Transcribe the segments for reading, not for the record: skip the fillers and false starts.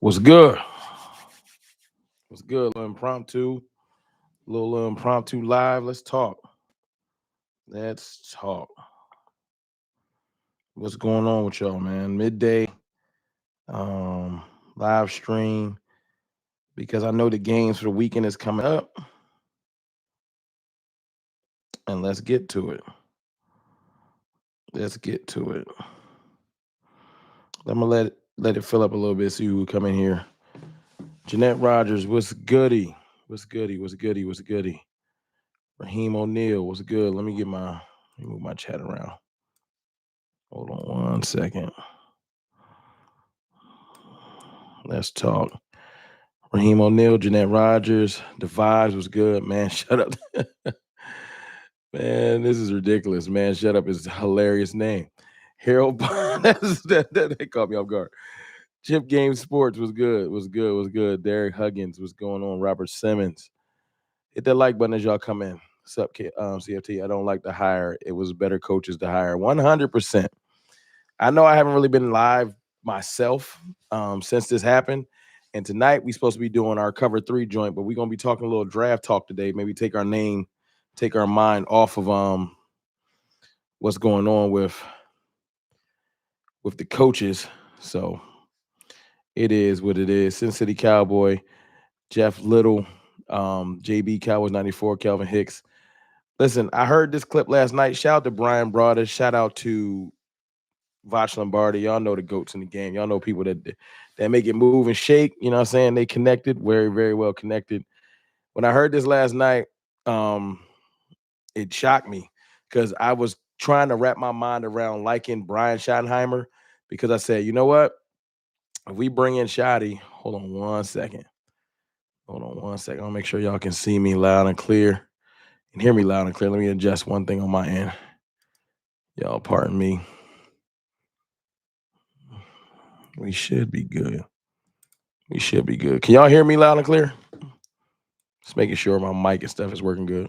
What's good? What's good? Little impromptu live. Let's talk. Let's talk. What's going on with y'all, man? Midday um live stream because I know the games for the weekend is coming up, and let's get to it. Let's get to it. I'm gonna let it fill up a little bit. See who come in here. Jeanette Rogers, what's goody? What's goody? What's goody? What's goody? Raheem O'Neal, what's good? Let me move my chat around. Hold on 1 second. Let's talk. Raheem O'Neal, Jeanette Rogers, the vibes was good, man. Shut up. Man, this is ridiculous, man. Shut up is a hilarious name. Harold that caught me off guard. Chip Game Sports was good. Was good. Derek Huggins, what's going on? Robert Simmons. Hit that like button as y'all come in. What's up, CFT? I don't like the hire. It was better coaches to hire. 100%. I know I haven't really been live myself since this happened. And tonight we're supposed to be doing our cover 3 joint, but we're gonna be talking a little draft talk today. Maybe take our mind off of what's going on with the coaches. So it is what it is. Sin City Cowboy, Jeff Little, JB Cowboys 94, Kelvin Hicks. Listen, I heard this clip last night. Shout out to Bryan Broaddus. Shout out to Vach Lombardi. Y'all know the GOATs in the game. Y'all know people that make it move and shake. You know what I'm saying? They connected, very, very well connected. When I heard this last night, it shocked me because I was trying to wrap my mind around liking Brian Schottenheimer because I said, you know what? If we bring in Shotty, hold on 1 second. I'll make sure y'all can see me loud and clear and hear me loud and clear. Let me adjust one thing on my end. Y'all pardon me. We should be good. Can y'all hear me loud and clear? Just making sure my mic and stuff is working good.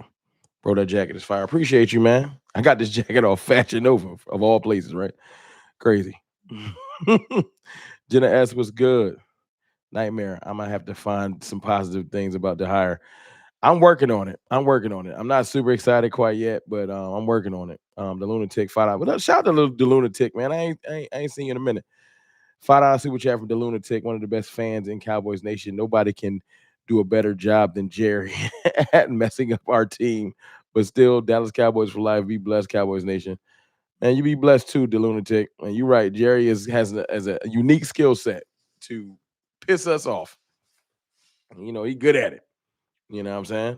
Bro, that jacket is fire. Appreciate you, man. I got this jacket off Fashion Nova, of all places, right? Crazy. Jenna S was good. Nightmare. I might have to find some positive things about the hire. I'm working on it. I'm not super excited quite yet, but I'm working on it. The Lunatic $5. But shout out to the Lunatic, man. I ain't seen you in a minute. $5 super chat from the Lunatic, one of the best fans in Cowboys Nation. Nobody can do a better job than Jerry at messing up our team. But still, Dallas Cowboys for life. Be blessed, Cowboys Nation. And you be blessed too, the Lunatic. And you're right. Jerry has a unique skill set to piss us off. You know, he's good at it. You know what I'm saying?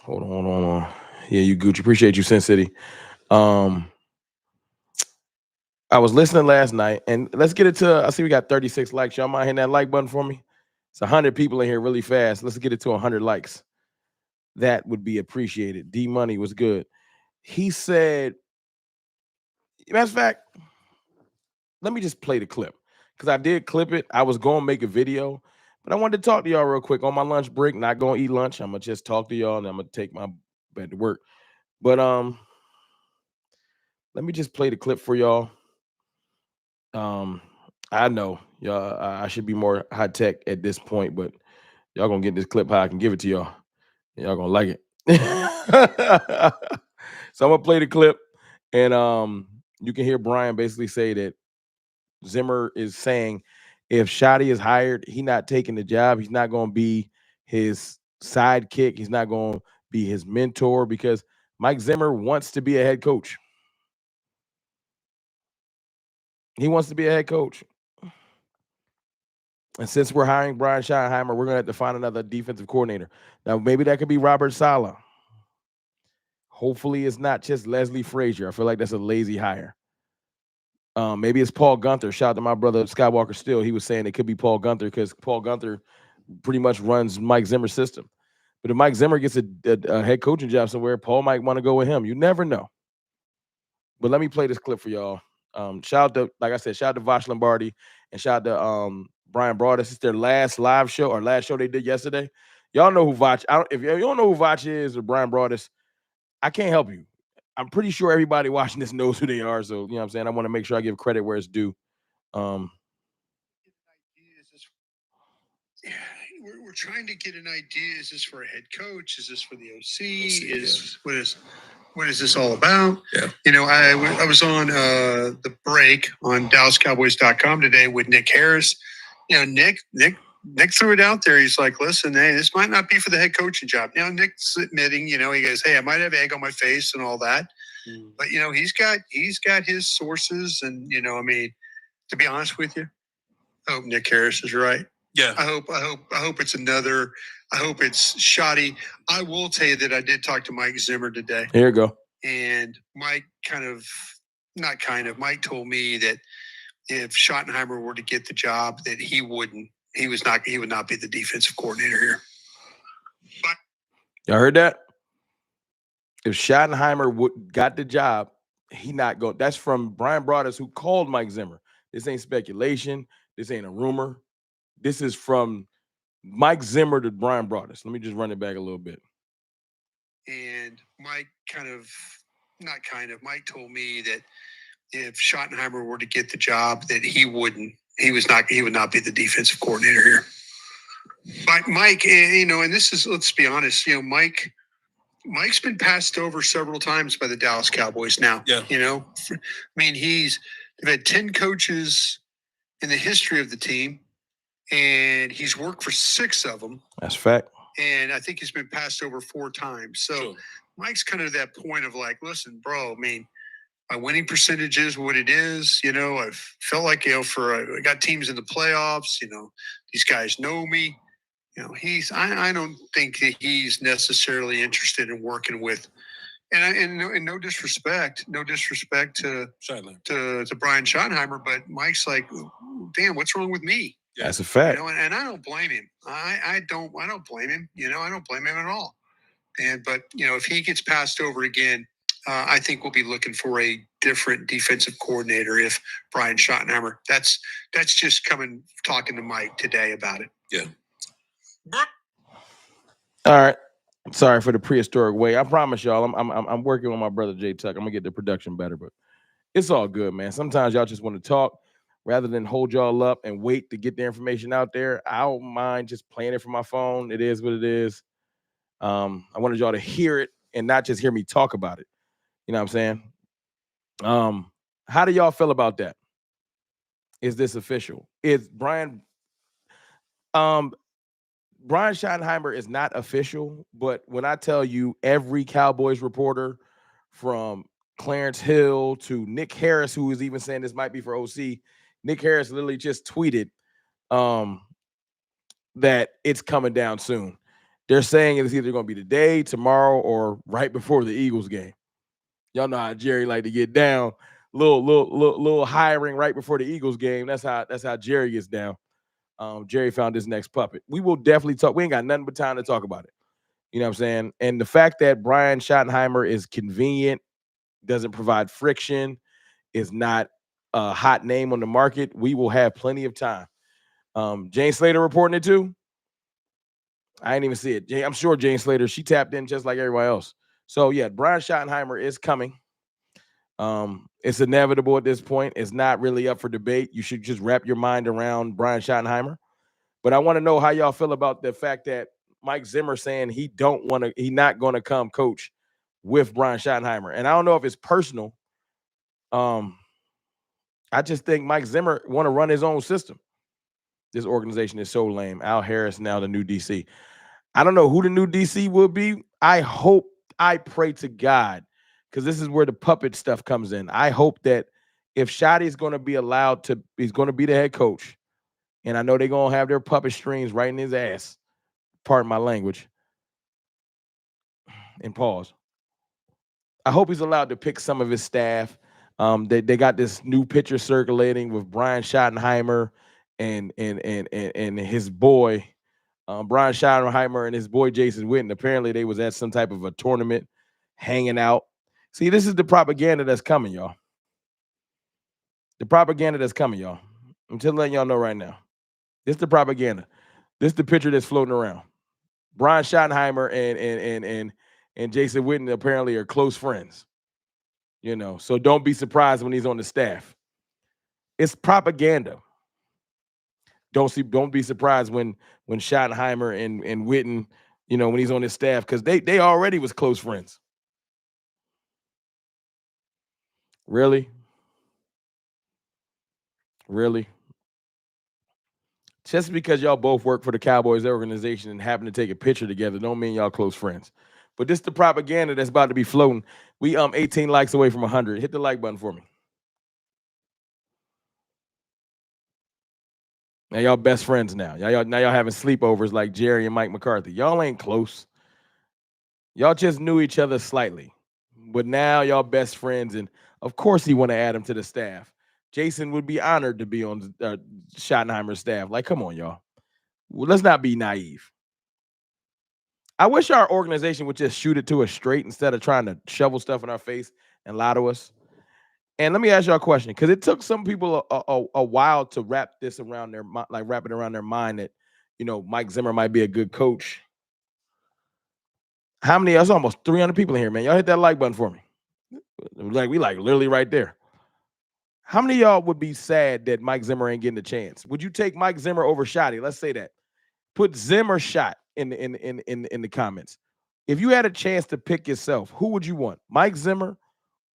Hold on. Yeah, you Gucci. Appreciate you, Sin City. I was listening last night, and let's get it to. I see we got 36 likes. Y'all mind hitting that like button for me? It's 100 people in here really fast. Let's get it to 100 likes. That would be appreciated. D Money was good. He said, matter of fact, let me just play the clip because I did clip it. I was going to make a video, but I wanted to talk to y'all real quick on my lunch break. Not going to eat lunch. I'm going to just talk to y'all, and I'm going to take my bed to work. But let me just play the clip for y'all. I know y'all. I should be more high tech at this point, but y'all gonna get this clip how I can give it to y'all. Y'all gonna like it. So I'm gonna play the clip, and you can hear Brian basically say that Zimmer is saying if Shotty is hired, he's not taking the job. He's not gonna be his sidekick. He's not gonna be his mentor because Mike Zimmer wants to be a head coach. He wants to be a head coach. And since we're hiring Brian Schottenheimer, we're going to have to find another defensive coordinator. Now, maybe that could be Robert Saleh. Hopefully, it's not just Leslie Frazier. I feel like that's a lazy hire. Maybe it's Paul Gunther. Shout out to my brother Skywalker Still. He was saying it could be Paul Gunther because Paul Gunther pretty much runs Mike Zimmer's system. But if Mike Zimmer gets a head coaching job somewhere, Paul might want to go with him. You never know. But let me play this clip for y'all. Shout out to, like I said, shout out to Vach Lombardi and shout out to Bryan Broaddus. It's their last live show or last show they did yesterday. Y'all know who Vach. If you don't know who Vach is or Bryan Broaddus, I can't help you. I'm pretty sure everybody watching this knows who they are. So, you know what I'm saying? I want to make sure I give credit where it's due. We're trying to get an idea. Is this for a head coach? Is this for the OC? What is this all about? Yeah. I was on the break on DallasCowboys.com today with Nick Harris. Nick threw it out there. He's like, listen, hey, this might not be for the head coaching job. Now, Nick's admitting, he goes, hey, I might have egg on my face and all that. But, he's got his sources. And, to be honest with you, I hope Nick Harris is right. Yeah. I hope it's shoddy. I will tell you that I did talk to Mike Zimmer today. Here you go. And Mike Mike told me that if Schottenheimer were to get the job, that he would not be the defensive coordinator here. But y'all heard that? If Schottenheimer got the job, he not going. That's from Bryan Broaddus, who called Mike Zimmer. This ain't speculation. This ain't a rumor. This is from Mike Zimmer to Bryan Broaddus. Let me just run it back a little bit. And Mike Mike told me that if Schottenheimer were to get the job, that he would not be the defensive coordinator here. But Mike, and this is, let's be honest, Mike's been passed over several times by the Dallas Cowboys now. Yeah. They've had 10 coaches in the history of the team, and he's worked for 6 of them. That's fact. And I think he's been passed over 4 times. So Sure. Mike's kind of that point of like, listen, bro, my winning percentage is what it is. I've felt like, I got teams in the playoffs, these guys know me. I don't think that he's necessarily interested in working with, and no disrespect to Brian Schottenheimer, but Mike's like, damn, what's wrong with me? Yeah. That's a fact. And I don't blame him. I don't blame him. I don't blame him at all. But if he gets passed over again, I think we'll be looking for a different defensive coordinator. If Brian Schottenheimer, that's just talking to Mike today about it. Yeah. All right. Sorry for the prehistoric way. I promise y'all, I'm working with my brother Jay Tuck. I'm gonna get the production better, but it's all good, man. Sometimes y'all just want to talk rather than hold y'all up and wait to get the information out there. I don't mind just playing it from my phone. It is what it is. I wanted y'all to hear it and not just hear me talk about it. You know what I'm saying? How do y'all feel about that? Is this official? Is Brian Schottenheimer is not official, but when I tell you every Cowboys reporter from Clarence Hill to Nick Harris, who is even saying this might be for OC, Nick Harris literally just tweeted that it's coming down soon. They're saying it's either going to be today, tomorrow, or right before the Eagles game. Y'all know how Jerry like to get down, little hiring right before the Eagles game. That's how Jerry gets down. Jerry found his next puppet. We will definitely talk. We ain't got nothing but time to talk about it. You know what I'm saying? And the fact that Brian Schottenheimer is convenient, doesn't provide friction, is not a hot name on the market, we will have plenty of time. Jane Slater reporting it too. I didn't even see it. I'm sure Jane Slater, she tapped in just like everybody else. So yeah, Brian Schottenheimer is coming. It's inevitable at this point. It's not really up for debate. You should just wrap your mind around Brian Schottenheimer. But I want to know how y'all feel about the fact that Mike Zimmer saying he's not going to come coach with Brian Schottenheimer. And I don't know if it's personal. I just think Mike Zimmer want to run his own system. This organization is so lame. Al Harris now the new DC. I don't know who the new DC will be. I pray to God, because this is where the puppet stuff comes in. I hope that if Shotty is going to be allowed to, he's going to be the head coach. And I know they're going to have their puppet strings right in his ass. Pardon my language. And pause. I hope he's allowed to pick some of his staff. They got this new picture circulating with Brian Schottenheimer and his boy, Brian Schottenheimer and his boy Jason Witten. Apparently they was at some type of a tournament hanging out. See, this is the propaganda that's coming, y'all. The propaganda that's coming, y'all. I'm just letting y'all know right now. This is the propaganda. This is the picture that's floating around. Brian Schottenheimer and Jason Witten apparently are close friends. So don't be surprised when he's on the staff. It's propaganda. Don't be surprised when Schottenheimer and Witten, when he's on his staff, because they already was close friends. Really? Really? Just because y'all both work for the Cowboys organization and happen to take a picture together, don't mean y'all close friends. But this the propaganda that's about to be floating. We 18 likes away from 100. Hit the like button for me. Now y'all best friends now. Now y'all having sleepovers like Jerry and Mike McCarthy. Y'all ain't close. Y'all just knew each other slightly. But now y'all best friends, and of course he want to add him to the staff. Jason would be honored to be on Schottenheimer's staff. Like, come on, y'all. Well, let's not be naive. I wish our organization would just shoot it to us straight instead of trying to shovel stuff in our face and lie to us. And let me ask y'all a question, because it took some people a while to wrap this around their wrap it around their mind that Mike Zimmer might be a good coach. How many? That's almost 300 people in here, man. Y'all hit that like button for me. We literally right there. How many of y'all would be sad that Mike Zimmer ain't getting a chance? Would you take Mike Zimmer over Shotty? Let's say that. Put Zimmer shot in the comments. If you had a chance to pick yourself, who would you want? Mike Zimmer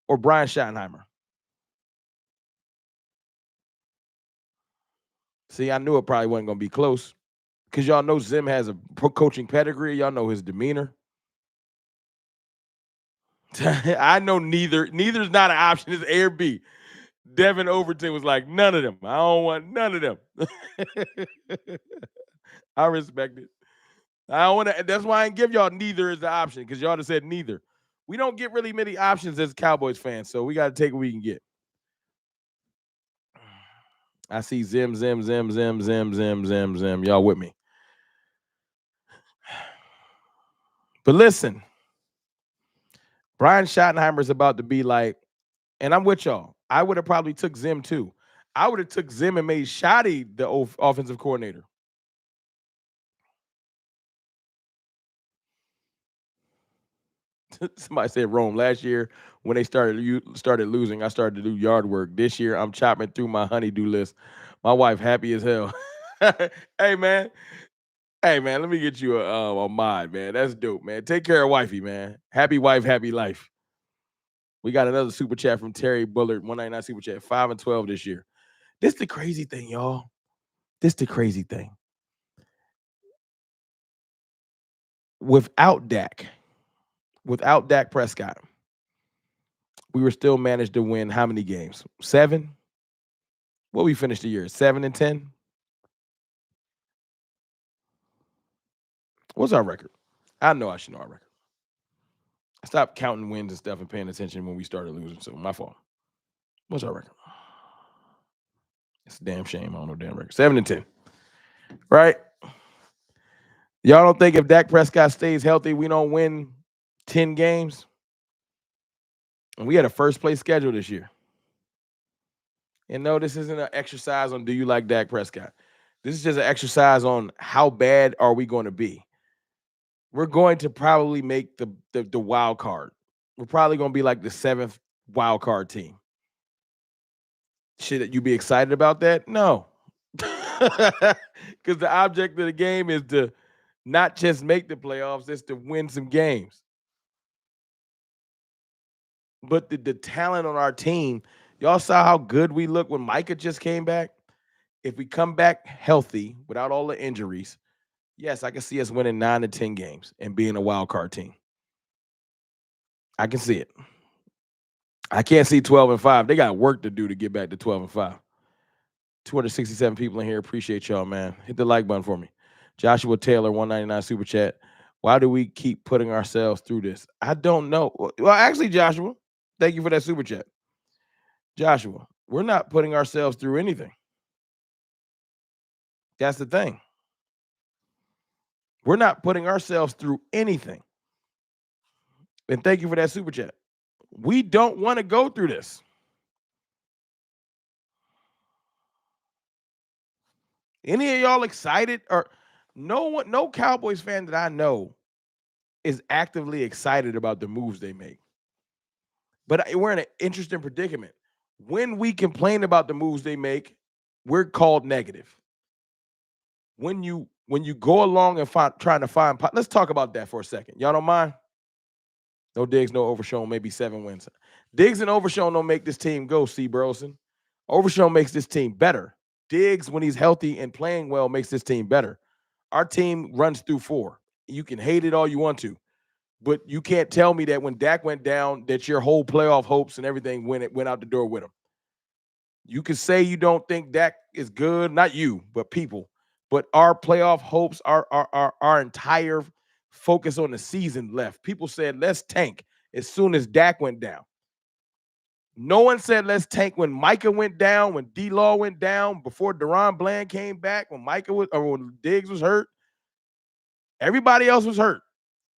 or Brian Schottenheimer? See, I knew it probably wasn't going to be close, because y'all know Zim has a pro coaching pedigree. Y'all know his demeanor. I know neither's not an option. It's A or B. Devin Overton was like, none of them. I don't want none of them. I respect it. I don't want to. That's why I didn't give y'all neither as the option, because y'all just said neither. We don't get really many options as Cowboys fans, so we got to take what we can get. I see Zim. Y'all with me? But listen, Brian Schottenheimer is about to be like, and I'm with y'all. I would have probably took Zim too. I would have took Zim and made Shotty the offensive coordinator. Somebody said Rome last year when they started losing. I started to do yard work. This year I'm chopping through my honeydew list. My wife happy as hell. Hey man, let me get you a mod, man. That's dope, man. Take care of wifey, man. Happy wife, happy life. We got another super chat from Terry Bullard, 199 super chat, 5 and 12 this year. This the crazy thing, y'all. This the crazy thing. Without Dak Prescott, we were still managed to win how many games? 7? What we finished the year? 7 and 10? What's our record? I know I should know our record. I stopped counting wins and stuff and paying attention when we started losing, so my fault. What's our record? It's a damn shame. I don't know damn record. 7 and 10. Right? Y'all don't think if Dak Prescott stays healthy, we don't win 10 games? And we had a first place schedule this year. And no, this isn't an exercise on do you like Dak Prescott. This is just an exercise on how bad are we going to be. We're going to probably make the wild card. We're probably going to be like the 7th wild card team. Should you be excited about that? No. Because the object of the game is to not just make the playoffs, it's to win some games. But the talent on our team, y'all saw how good we look when Micah just came back. If we come back healthy without all the injuries, yes, I can see us winning 9 to 10 games and being a wild card team. I can see it. I can't see 12 and 5. They got work to do to get back to 12 and 5. 267 people in here. Appreciate y'all, man. Hit the like button for me. Joshua Taylor, 199 super chat. Why do we keep putting ourselves through this? I don't know. Well, actually, Joshua, thank you for that super chat. Joshua, we're not putting ourselves through anything. That's the thing. We're not putting ourselves through anything. And thank you for that super chat. We don't want to go through this. Any of y'all excited? Or no Cowboys fan that I know is actively excited about the moves they make. But we're in an interesting predicament. When we complain about the moves they make, we're called negative. When you go along and trying to find, let's talk about that for a second. Y'all don't mind? No Diggs, no Overshown, maybe 7 wins. Diggs and Overshown don't make this team go, C. Burleson. Overshown makes this team better. Diggs, when he's healthy and playing well, makes this team better. Our team runs through 4. You can hate it all you want to, but you can't tell me that when Dak went down, that your whole playoff hopes and everything went out the door with him. You can say you don't think Dak is good, not you, but people. But our playoff hopes, our entire focus on the season left. People said let's tank as soon as Dak went down. No one said let's tank when Micah went down, when D-Law went down, before Deron Bland came back, when Micah was or when Diggs was hurt. Everybody else was hurt.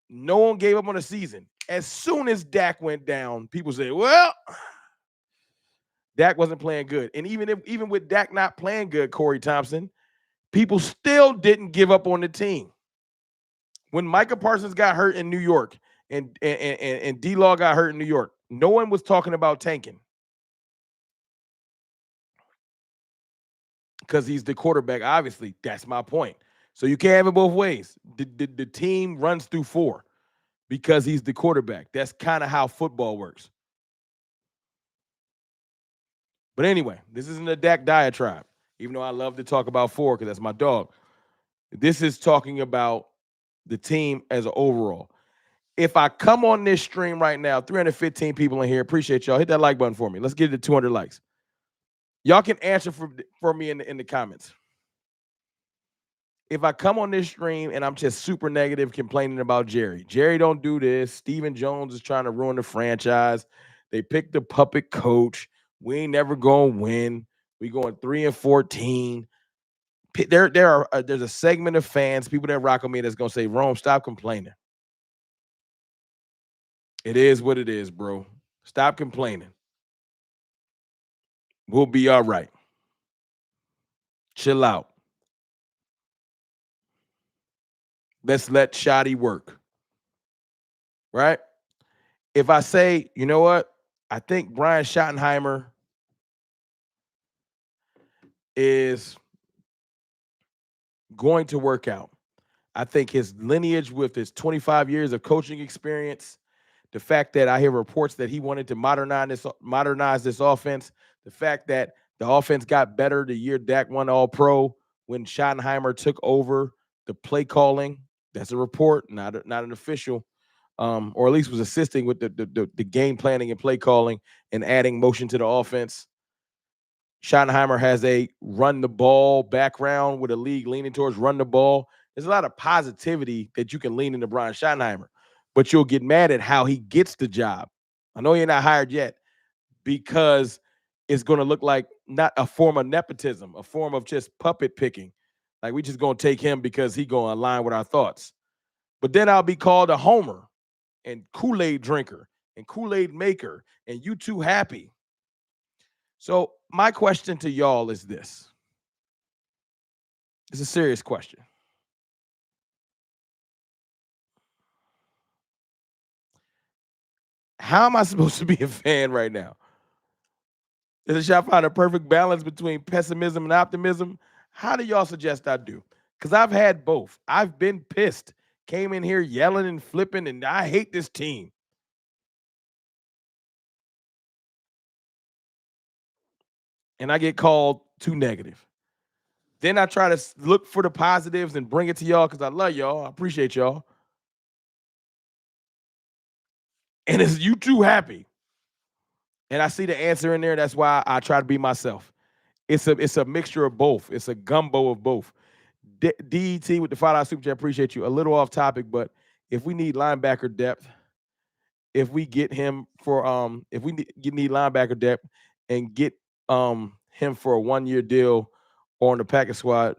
No one gave up on the season. As soon as Dak went down, people said, well, Dak wasn't playing good. And even with Dak not playing good, Corey Thompson, people still didn't give up on the team. When Micah Parsons got hurt in New York and D-Law got hurt in New York, no one was talking about tanking. Because he's the quarterback, obviously. That's my point. So you can't have it both ways. The team runs through 4 because he's the quarterback. That's kind of how football works. But anyway, this isn't a Dak diatribe, even though I love to talk about 4 because that's my dog. This is talking about the team as an overall. If I come on this stream right now, 315 people in here, appreciate y'all. Hit that like button for me. Let's get it to 200 likes. Y'all can answer for me in the comments. If I come on this stream and I'm just super negative complaining about Jerry don't do this. Stephen Jones is trying to ruin the franchise. They picked the puppet coach. We ain't never going to win. We going 3-14. There's a segment of fans, people that rock with me, that's going to say, Rome, stop complaining. It is what it is, bro. Stop complaining. We'll be all right. Chill out. Let's let Shoddy work. Right? If I say, you know what? I think Brian Schottenheimer is going to work out. I think his lineage with his 25 years of coaching experience, the fact that I hear reports that he wanted to modernize this offense, the fact that the offense got better the year Dak won All-Pro when Schottenheimer took over the play calling. That's a report, not an official, or at least was assisting with the game planning and play calling and adding motion to the offense. Schottenheimer has a run the ball background with a league leaning towards run the ball. There's a lot of positivity that you can lean into Brian Schottenheimer, but you'll get mad at how he gets the job. I know you're not hired yet because it's going to look like not a form of nepotism, a form of just puppet picking. Like we just going to take him because he going to align with our thoughts. But then I'll be called a homer and Kool-Aid drinker and Kool-Aid maker and you too happy. So my question to y'all is this. It's a serious question. How am I supposed to be a fan right now? Does y'all find a perfect balance between pessimism and optimism? How do y'all suggest I do? Because I've had both. I've been pissed. Came in here yelling and flipping, and I hate this team. And I get called too negative. Then I try to look for the positives and bring it to y'all because I love y'all. I appreciate y'all. And it's you too happy. And I see the answer in there. That's why I try to be myself. It's a mixture of both. It's a gumbo of both. DET with the $5 super chat. Appreciate you. A little off topic, but if we need linebacker depth, if we get him for if we need linebacker depth and get him for a 1-year deal on the Packers squad,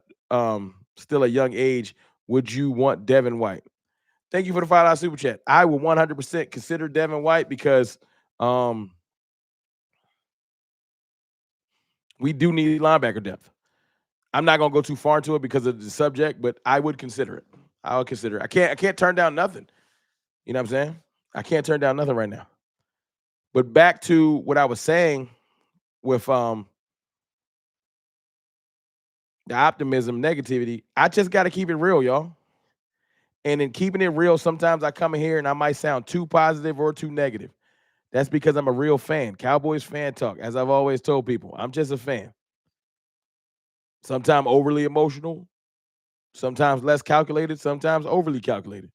still a young age, would you want Devin White? Thank you for the $5 super chat. I will 100% consider Devin White because we do need linebacker depth. I'm not gonna go too far into it because of the subject, but I would consider it. I would consider it. I can't turn down nothing. You know what I'm saying? I can't turn down nothing right now. But back to what I was saying, with the optimism, negativity. I just got to keep it real, y'all. And in keeping it real, sometimes I come in here and I might sound too positive or too negative. That's because I'm a real fan. Cowboys fan talk, as I've always told people. I'm just a fan. Sometimes overly emotional, sometimes less calculated, sometimes overly calculated.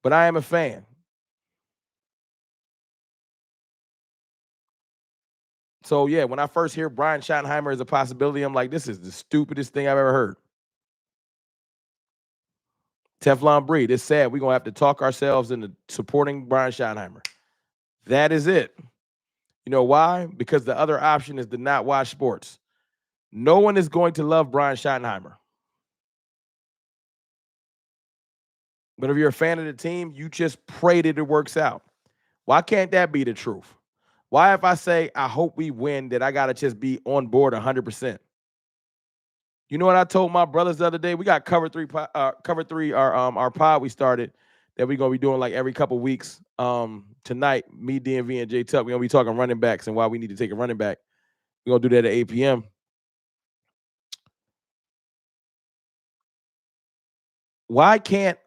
But I am a fan. So yeah, when I first hear Brian Schottenheimer as a possibility, I'm like, this is the stupidest thing I've ever heard. Teflon Breed. It's sad. We're gonna have to talk ourselves into supporting Brian Schottenheimer. That is it. You know why? Because the other option is to not watch sports. No one is going to love Brian Schottenheimer. But if you're a fan of the team, you just pray that it works out. Why can't that be the truth? Why, if I say I hope we win, that I gotta just be on board 100%? You know what I told my brothers the other day? We got cover three, our pod we started that we're gonna be doing like every couple weeks. Tonight, me, DMV, and J Tuck, we're gonna be talking running backs and why we need to take a running back. We're gonna do that at 8 p.m. Why can't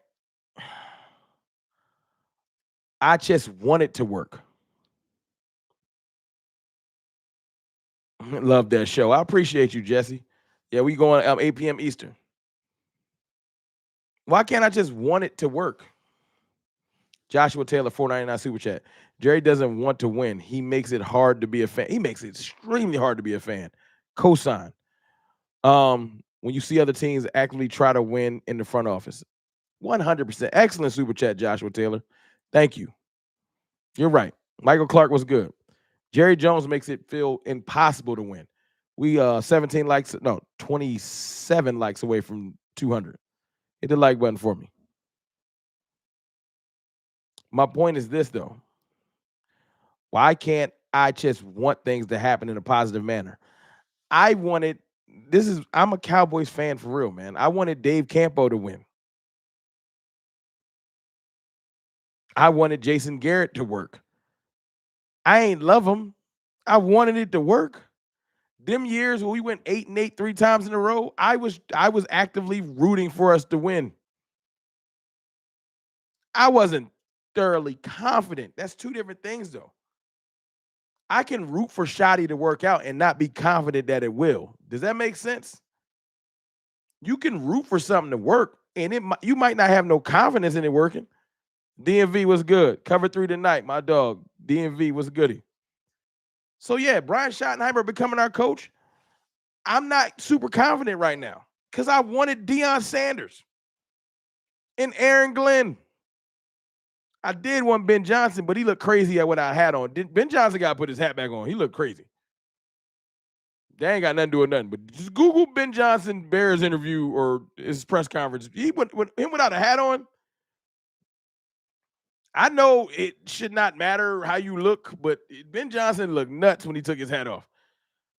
I just want it to work? Love that show. I appreciate you, Jesse. Yeah, we going 8 p.m. Eastern. Why can't I just want it to work? Joshua Taylor, 499 super chat. Jerry doesn't want to win. He makes it hard to be a fan. He makes it extremely hard to be a fan. Cosign. When you see other teams actively try to win in the front office. 100%. Excellent super chat, Joshua Taylor. Thank you. You're right. Michael Clark was good. Jerry Jones makes it feel impossible to win. We 17 likes, no, 27 likes away from 200. Hit the like button for me. My point is this, though. Why can't I just want things to happen in a positive manner? I'm a Cowboys fan for real, man. I wanted Dave Campo to win. I wanted Jason Garrett to work. I ain't love him. I wanted it to work. Them years when we went 8-8 3 times in a row, I was actively rooting for us to win. I wasn't thoroughly confident. That's two different things, though. I can root for Shotty to work out and not be confident that it will. Does that make sense? You can root for something to work, and you might not have no confidence in it working. DMV was good. Cover 3 tonight, my dog. DMV was goody. So yeah, Brian Schottenheimer becoming our coach. I'm not super confident right now because I wanted Deion Sanders and Aaron Glenn. I did want Ben Johnson, but he looked crazy at what I had on. Ben Johnson got to put his hat back on. He looked crazy. They ain't got nothing to do with nothing. But just Google Ben Johnson Bears interview or his press conference. He went him without a hat on. I know it should not matter how you look, but Ben Johnson looked nuts when he took his hat off.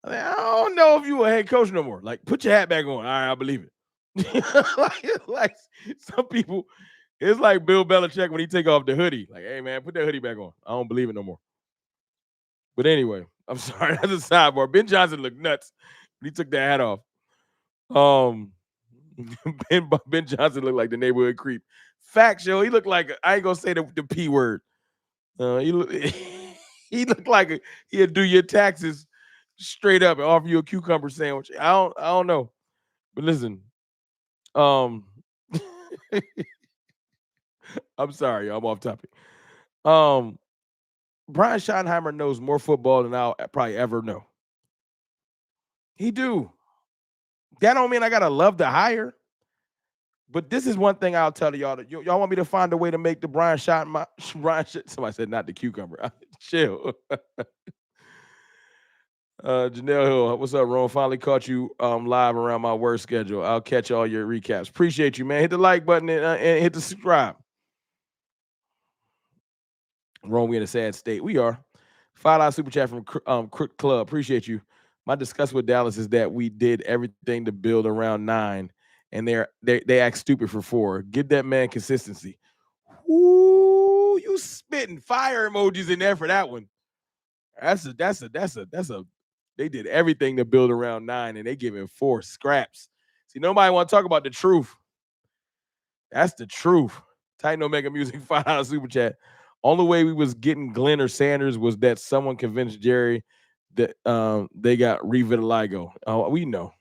I don't know if you a head coach no more. Like, put your hat back on. All right, I believe it. like some people, it's like Bill Belichick when he take off the hoodie. Like, hey man, put that hoodie back on. I don't believe it no more. But anyway, I'm sorry. That's a sidebar. Ben Johnson looked nuts when he took that hat off. Ben Johnson looked like the neighborhood creep. Fact show, he looked like I ain't gonna say the P word. He looked like he'd do your taxes straight up and offer you a cucumber sandwich. I don't know. But listen, I'm sorry, I'm off topic. Brian Schottenheimer knows more football than I'll probably ever know. He do. That don't mean I gotta love the hire. But this is one thing I'll tell y'all. Y'all want me to find a way to make the Brian somebody said not the cucumber. Chill. Janelle Hill, what's up, Ron? Finally caught you live around my work schedule. I'll catch all your recaps. Appreciate you, man. Hit the like button and hit the subscribe. Ron, we in a sad state. We are. $5 super chat from Crook Club. Appreciate you. My disgust with Dallas is that we did everything to build around 9, and they act stupid for 4. Give that man consistency. Ooh, you spitting fire emojis in there for that one. That's a They did everything to build around 9, and they giving 4 scraps. See, nobody want to talk about the truth. That's the truth. Titan Omega Music $5 super chat. Only way we was getting Glenn or Sanders was that someone convinced Jerry that they got revitiligo. Oh, we know.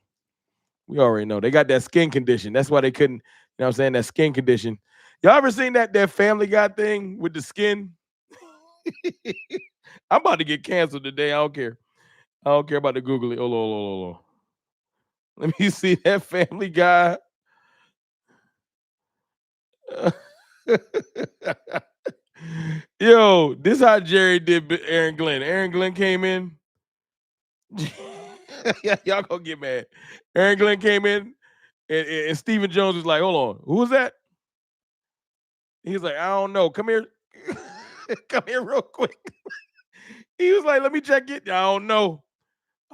We already know. They got that skin condition. That's why they couldn't, you know what I'm saying, that skin condition. Y'all ever seen that Family Guy thing with the skin? I'm about to get canceled today. I don't care. I don't care about the Google it. Hold on. Let me see that Family Guy. Yo, this how Jerry did Aaron Glenn. Aaron Glenn came in. Y'all gonna get mad. Aaron Glenn came in, and Stephen Jones was like, "Hold on, who was that?" He's like, "I don't know. Come here, come here, real quick." He was like, "Let me check it. I don't know.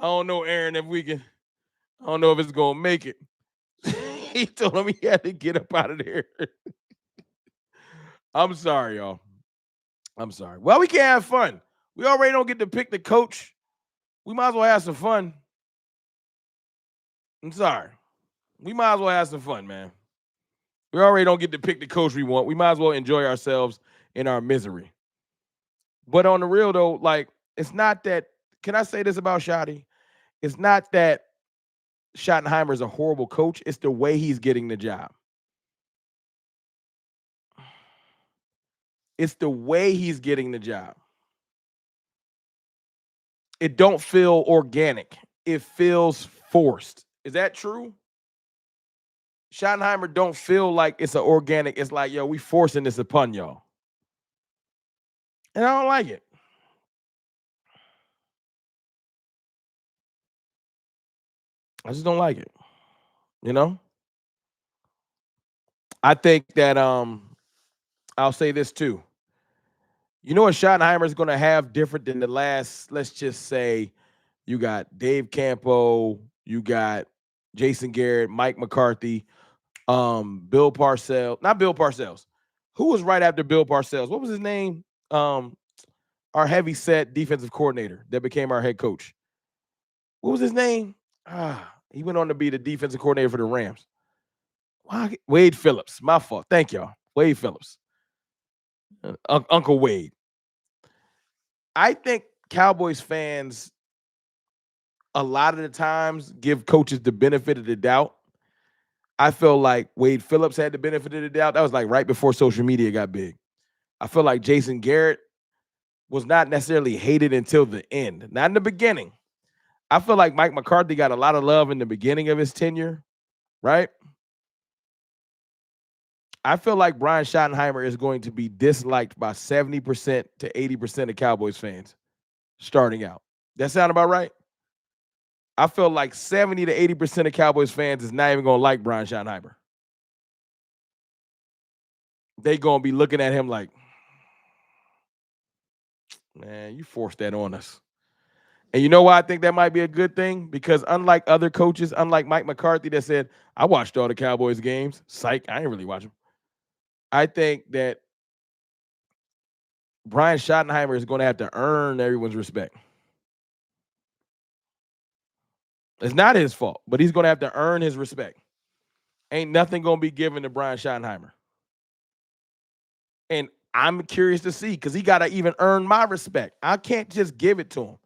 I don't know, Aaron. If we can, I don't know if it's gonna make it." He told him he had to get up out of there. I'm sorry, y'all. I'm sorry. Well, we can't have fun. We already don't get to pick the coach. We might as well have some fun. I'm sorry. We might as well have some fun, man. We already don't get to pick the coach we want. We might as well enjoy ourselves in our misery. But on the real, though, like, it's not that. Can I say this about Schotty? It's not that Schottenheimer is a horrible coach. It's the way he's getting the job. It's the way he's getting the job. It don't feel organic. It feels forced. Is that true? Schottenheimer don't feel like it's an organic. It's like, yo, we forcing this upon y'all. And I don't like it. I just don't like it. You know? I think that I'll say this too. You know what Schottenheimer is going to have different than the last, let's just say you got Dave Campo, you got Jason Garrett, Mike McCarthy, Bill Parcells, not Bill Parcells. Who was right after Bill Parcells? What was his name? Our heavy set defensive coordinator that became our head coach. What was his name? He went on to be the defensive coordinator for the Rams. Wade Phillips. My fault. Thank y'all. Wade Phillips. Uncle Wade. I think Cowboys fans a lot of the times give coaches the benefit of the doubt. I feel like Wade Phillips had the benefit of the doubt. That was like right before social media got big. I feel like Jason Garrett was not necessarily hated until the end, not in the beginning. I feel like Mike McCarthy got a lot of love in the beginning of his tenure, right? I feel like Brian Schottenheimer is going to be disliked by 70% to 80% of Cowboys fans starting out. That sound about right? I feel like 70 to 80% of Cowboys fans is not even going to like Brian Schottenheimer. They going to be looking at him like, man, you forced that on us. And you know why I think that might be a good thing? Because unlike other coaches, unlike Mike McCarthy that said, I watched all the Cowboys games. Psych, I ain't really watch them. I think that Brian Schottenheimer is going to have to earn everyone's respect. It's not his fault, but he's going to have to earn his respect. Ain't nothing going to be given to Brian Schottenheimer. And I'm curious to see because he got to even earn my respect. I can't just give it to him.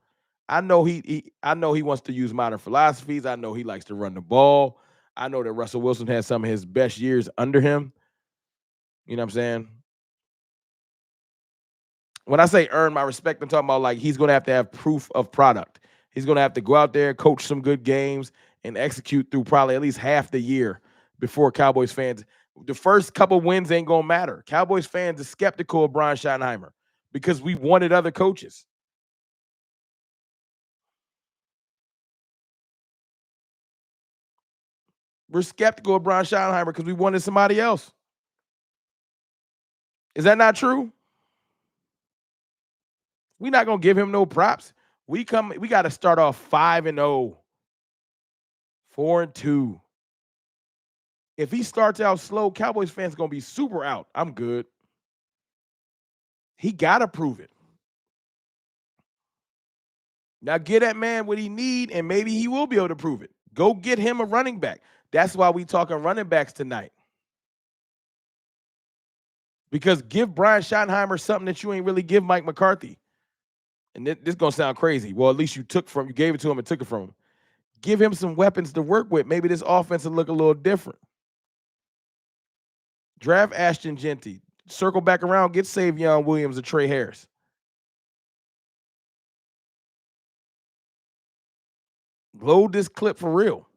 I know he wants to use modern philosophies. I know he likes to run the ball. I know that Russell Wilson had some of his best years under him. You know what I'm saying? When I say earn my respect, I'm talking about like he's going to have proof of product. He's going to have to go out there, coach some good games, and execute through probably at least half the year before Cowboys fans. The first couple wins ain't going to matter. Cowboys fans are skeptical of Brian Schottenheimer because we wanted other coaches. We're skeptical of Brian Schottenheimer because we wanted somebody else. Is that not true? We're not going to give him no props. We got to start off 5-0, 4-2. If he starts out slow, Cowboys fans going to be super out. I'm good. He got to prove it. Now get that man what he need, and maybe he will be able to prove it. Go get him a running back. That's why we talking running backs tonight. Because give Brian Schottenheimer something that you ain't really give Mike McCarthy. And this gonna sound crazy. Well, at least you gave it to him and took it from him. Give him some weapons to work with. Maybe this offense will look a little different. Draft Ashton Genty. Circle back around, get Savion Williams or Trey Harris. Load this clip for real.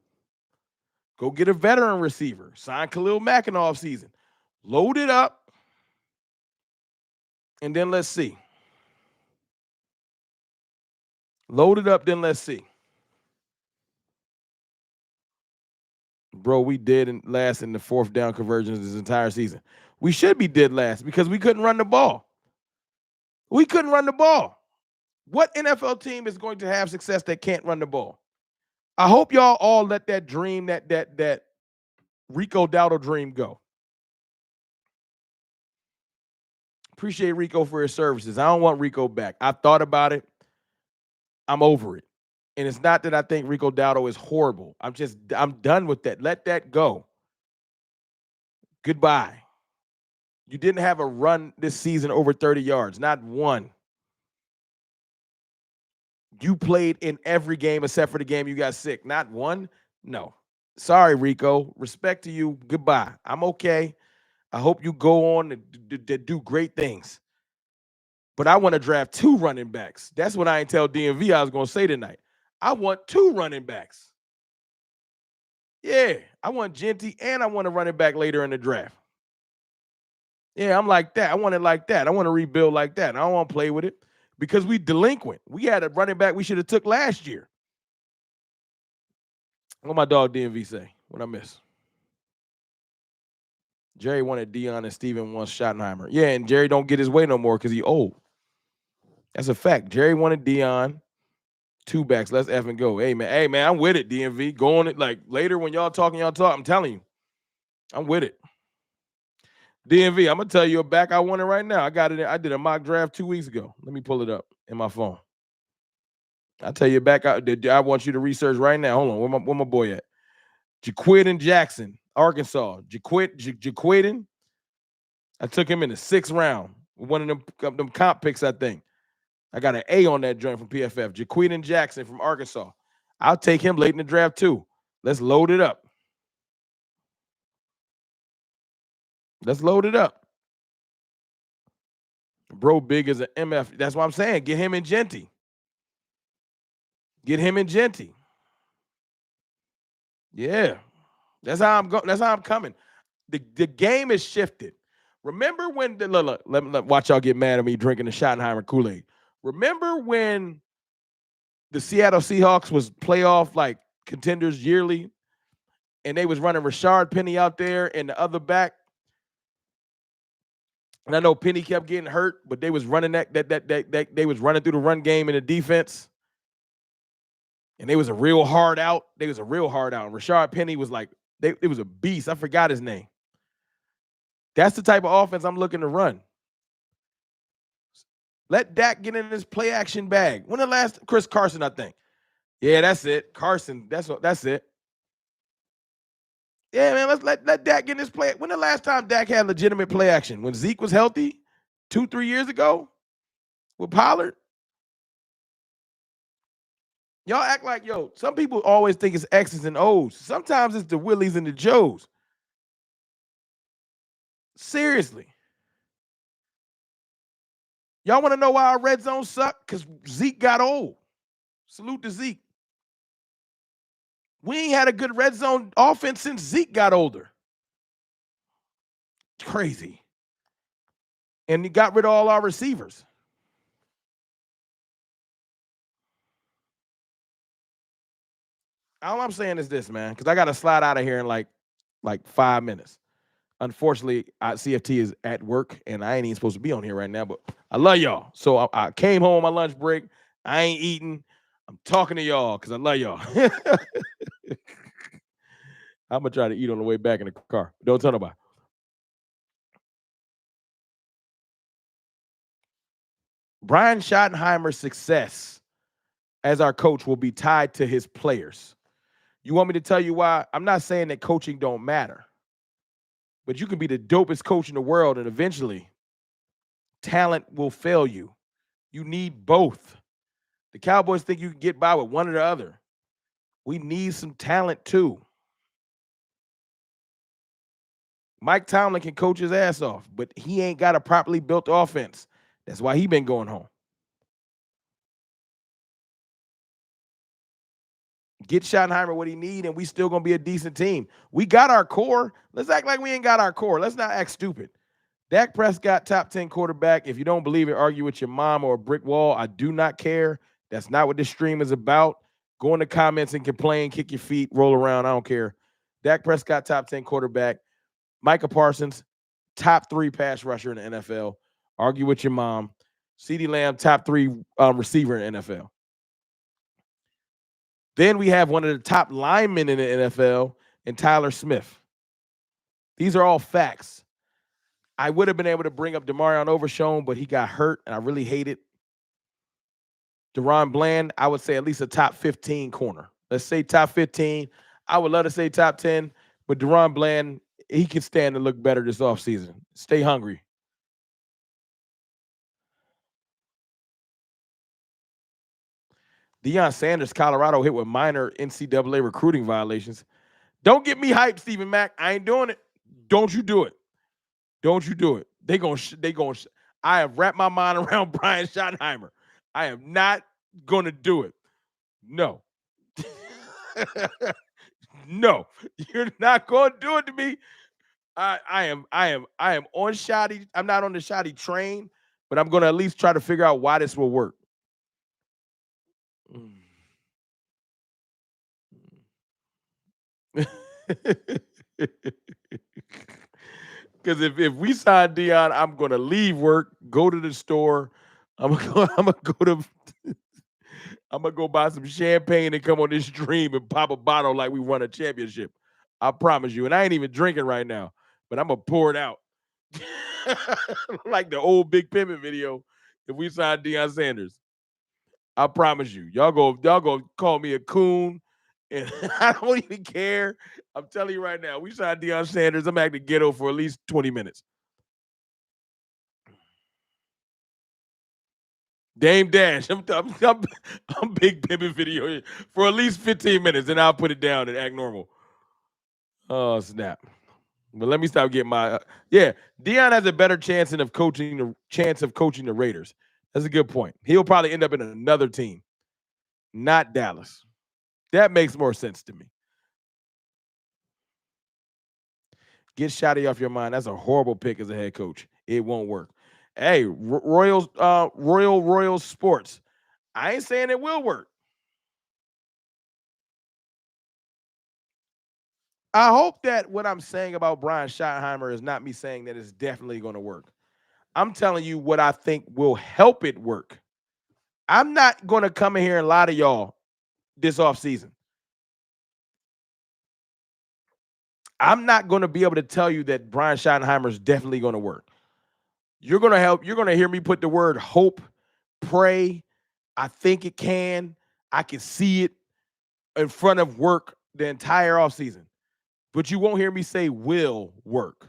Go get a veteran receiver. Sign Khalil Mack in the offseason. Load it up. And then let's see. Load it up, then let's see. Bro, we did last in the fourth down conversions this entire season. We should be dead last because we couldn't run the ball. We couldn't run the ball. What NFL team is going to have success that can't run the ball? I hope y'all all let that dream, that Rico Dowdle dream go. Appreciate Rico for his services. I don't want Rico back. I thought about it. I'm over it. And it's not that I think Rico Dowdle is horrible. I'm done with that. Let that go. Goodbye. You didn't have a run this season over 30 yards. Not one. You played in every game except for the game you got sick. Not one? No. Sorry, Rico. Respect to you. Goodbye. I'm okay. I hope you go on to do great things. But I want to draft 2 running backs. That's what I ain't tell DMV I was going to say tonight. I want 2 running backs. Yeah, I want Genty and I want a running back later in the draft. Yeah, I'm like that. I want it like that. I want to rebuild like that. I don't want to play with it because we delinquent. We had a running back we should have took last year. What my dog DMV say? What I miss? Jerry wanted Dion and Steven wants Schottenheimer. Yeah, and Jerry don't get his way no more because he old. That's a fact. Jerry wanted Dion. 2 backs. Let's effing go. Hey man, I'm with it, DMV. Go on it like later when y'all talk. I'm telling you. I'm with it. DMV, I'm gonna tell you a back I want it right now. I got it. I did a mock draft 2 weeks ago. Let me pull it up in my phone. I'll tell you a back I want you to research right now. Hold on. Where my boy at? Jaquidin Jackson, Arkansas. Jaquidin. I took him in the 6th round. One of them comp picks, I think. I got an A on that joint from PFF. Jaquidin Jackson from Arkansas. I'll take him late in the draft too. Let's load it up. Let's load it up. Bro big as an MF. That's what I'm saying. Get him and Genty. Get him and Genty. Yeah. That's how I'm going. That's how I'm coming. The game is shifted. Remember when let watch y'all get mad at me drinking the Schottenheimer Kool-Aid. Remember when the Seattle Seahawks was playoff like contenders yearly, and they was running Rashard Penny out there and the other back. And I know Penny kept getting hurt, but they was running that they was running through the run game in the defense. And they was a real hard out. And Rashard Penny was like, it was a beast. I forgot his name. That's the type of offense I'm looking to run. Let Dak get in his play action bag. When the last Chris Carson, I think. Yeah, that's it. Carson, that's it. Yeah, man, let's let Dak get in his play. When the last time Dak had legitimate play action? When Zeke was healthy 2-3 years ago with Pollard? Y'all act like, some people always think it's X's and O's. Sometimes it's the Willies and the Joes. Seriously. Y'all want to know why our red zone sucked? Because Zeke got old. Salute to Zeke. We ain't had a good red zone offense since Zeke got older. Crazy. And he got rid of all our receivers. All I'm saying is this, man, because I got to slide out of here in like 5 minutes. Unfortunately, CFT is at work, and I ain't even supposed to be on here right now, but I love y'all. So I came home on my lunch break. I ain't eating. I'm talking to y'all because I love y'all. I'm going to try to eat on the way back in the car. Don't tell nobody. Brian Schottenheimer's success as our coach will be tied to his players. You want me to tell you why? I'm not saying that coaching don't matter, but you can be the dopest coach in the world and eventually talent will fail you. You need both. The Cowboys think you can get by with one or the other. We need some talent too. Mike Tomlin can coach his ass off, but he ain't got a properly built offense. That's why he been going home. Get Schottenheimer what he need, and we still gonna be a decent team. We got our core. Let's act like we ain't got our core. Let's not act stupid. Dak Prescott, top 10 quarterback. If you don't believe it, argue with your mom or a brick wall. I do not care. That's not what this stream is about. Go in the comments and complain, kick your feet, roll around. I don't care. Dak Prescott, top 10 quarterback. Micah Parsons, top 3 pass rusher in the NFL. Argue with your mom. CeeDee Lamb, top 3 receiver in the NFL. Then we have one of the top linemen in the NFL and Tyler Smith. These are all facts. I would have been able to bring up Demarion Overshown, but he got hurt, and I really hate it. Deron Bland, I would say at least a top 15 corner. Let's say top 15. I would love to say top 10, but Deron Bland, he can stand to look better this offseason. Stay hungry. Deion Sanders, Colorado, hit with minor NCAA recruiting violations. Don't get me hyped, Stephen Mack. I ain't doing it. Don't you do it. Don't you do it. I have wrapped my mind around Brian Schottenheimer. I am not going to do it. No. No. You're not going to do it to me. I am on Shotty. I'm not on the Shotty train, but I'm going to at least try to figure out why this will work. Because if we sign Deion, I'm gonna leave work, go to the store. I'm gonna go buy some champagne and come on this stream and pop a bottle like we won a championship. I promise you. And I ain't even drinking right now, but I'm gonna pour it out. Like the old Big Pimpin' video if we sign Deion Sanders. I promise you. Y'all go call me a coon. And I don't even care. I'm telling you right now, we signed Deion Sanders. I'm acting ghetto for at least 20 minutes. Dame Dash. I'm Big Pimpin' video for at least 15 minutes, and I'll put it down and act normal. Oh, snap. But let me stop getting my yeah. Deion has a better chance of coaching the Raiders. That's a good point. He'll probably end up in another team, not Dallas. That makes more sense to me. Get Shotty off your mind. That's a horrible pick as a head coach. It won't work. Hey, Royal Sports. I ain't saying it will work. I hope that what I'm saying about Brian Schottenheimer is not me saying that it's definitely going to work. I'm telling you what I think will help it work. I'm not going to come in here and lie to y'all this offseason. I'm not going to be able to tell you that Brian Schottenheimer is definitely going to work. You're going to hear me put the word hope, pray, I think it can, I can see it in front of work the entire offseason. But you won't hear me say will work.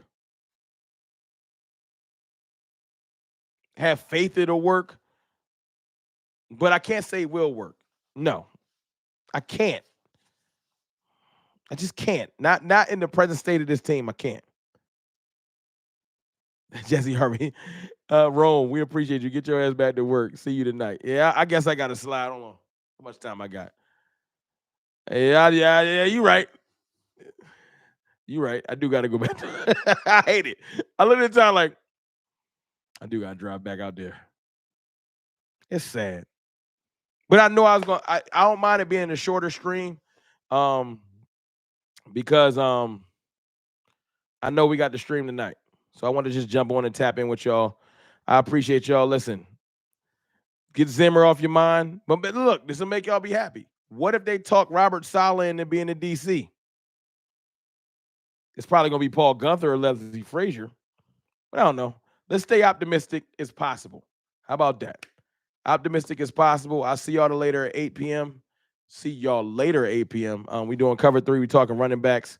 Have faith it'll work, but I can't say will work. No, I can't. I just can't. Not in the present state of this team. I can't. Jesse Harvey, Rome, we appreciate you. Get your ass back to work. See you tonight. Yeah, I guess I got to slide. I don't know how much time I got. Yeah. You right. You right. I do got to go back. I hate it. I look at the time like I do got to drive back out there. It's sad, but I know I was going. I don't mind it being a shorter stream, because I know we got the stream tonight, so I want to just jump on and tap in with y'all. I appreciate y'all. Listen, get Zimmer off your mind, but look, this will make y'all be happy. What if they talk Robert Saleh into being in DC? It's probably gonna be Paul Gunther or Leslie Frazier, but I don't know. Let's stay optimistic. It's possible. How about that? Optimistic as possible. I'll see y'all later at 8 p.m. See y'all later at 8 p.m. We doing cover 3. We talking running backs.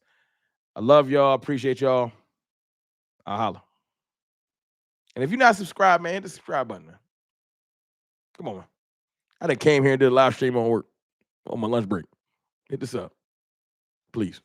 I love y'all. Appreciate y'all. I'll holler. And if you're not subscribed, man, hit the subscribe button, man. Come on, man. I done came here and did a live stream on work on my lunch break. Hit this up, please.